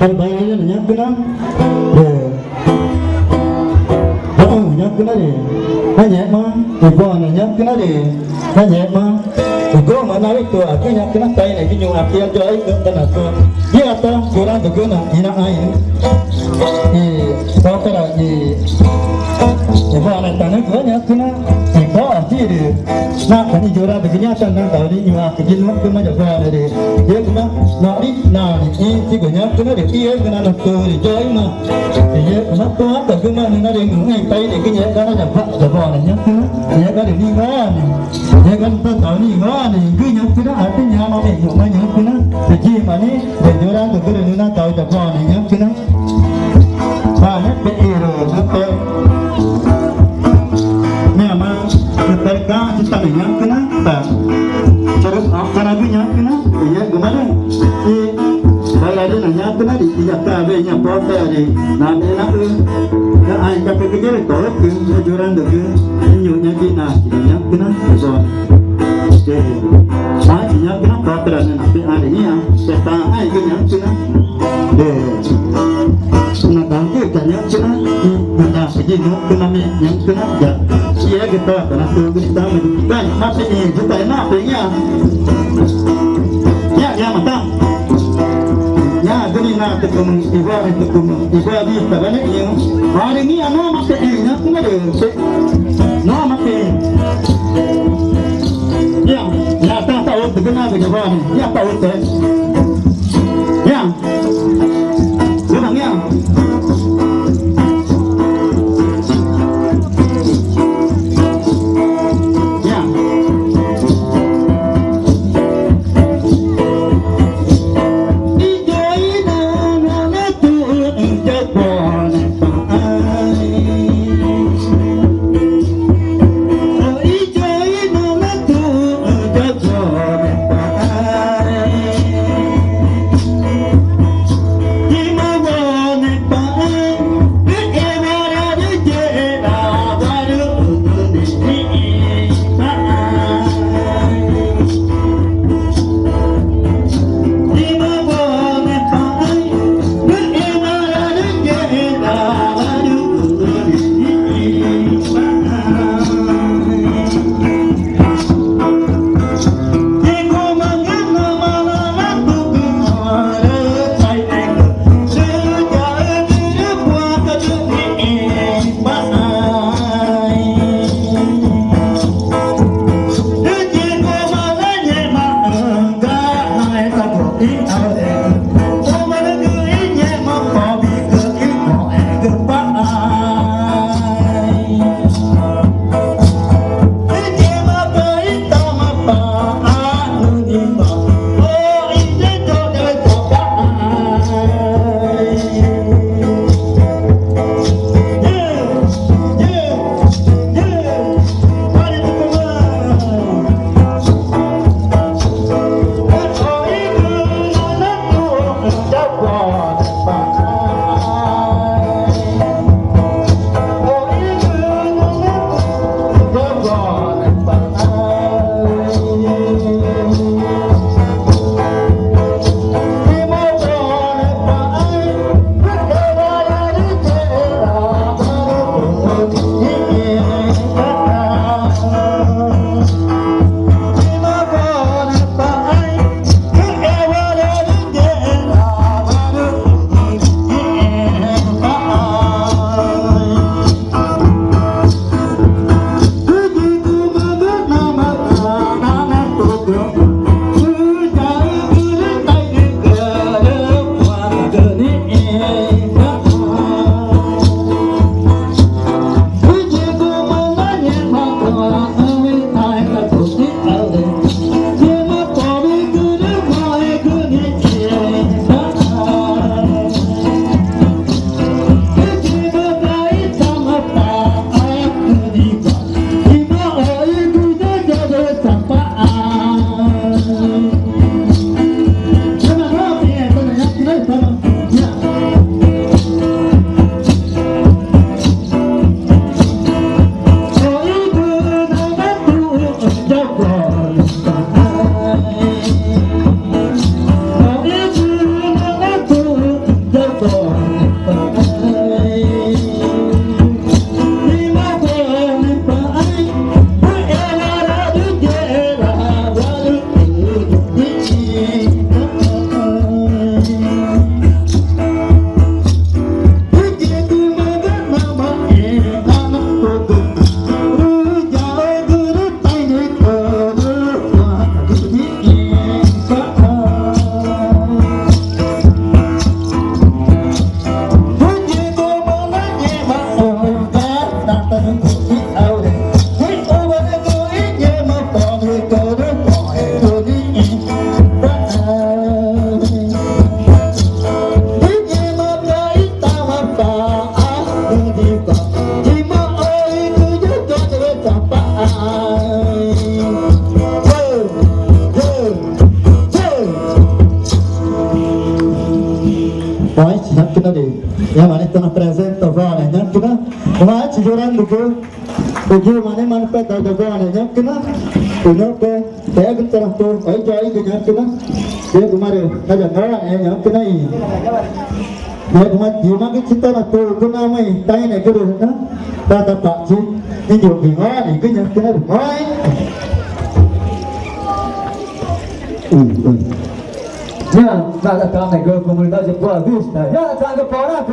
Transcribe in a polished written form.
Kalau bayarnya nanya kena, nanya kena deh, nanya mah, ibu nanya kena deh, nanya mah, ibu mana itu aku nanya kena tay lagi nyung aku yang jual itu kan aku, dia apa kurang tu nak ina ain, kau lagi, ibu anak tanah gua nanya kena, ibu asyik deh, nak kani jual begini akan nak tahu ni nyung aku jenuh tu macam mana deh, dia kena nak ini si gua kena deh, dia kena nak tu jual mah, dia kena tu apa kena nak deh ngai tay deh kena kena dapat dapat nanya kena, dia kena ni kan, dia kena tahu ni kan, kena kena artinya mana yang mana kena, jadi mana jual tu kena nak tahu dapat nanya kena, banyak beiro betul. Memang ketika kita yang kena tak terus apa lagi yang kena ya gimana kalau ada nanya kena di tiga kali nya pote di nanti nak ya ai kapal kecil tolak ke juran dulu nyunya kita yang kena betul oke saya yang kena pote nanti ada ni ya kita ai yang kena deh nak tangkap kan yang kena kita pergi nak kena yang kena ya iya kita karena kita menentukan masih ini kita enak punya ya matang ya gini nak tekum ibadah di sana ini hari ini ano masih ini aku ada no masih ya tahu terkenal bagaimana ya tahu teh ya kurangnya Why chị nhắc cái đi, ya mà nó present tao vào này nhắc cái why chị cho rằng được cái mà này mà phải tao vào này nhắc cái tụi nó cái cũng tao tôi phải cho cái nhắc cái dia kemarin ada orang yang kena ini dia kemarin dia makin cinta nak tu kena mai tanya nak kedua na tak pak cik ni jauh bingung ni kena kena mai ya nak kau nak kau kemudian dah jumpa bis ya tak kau nak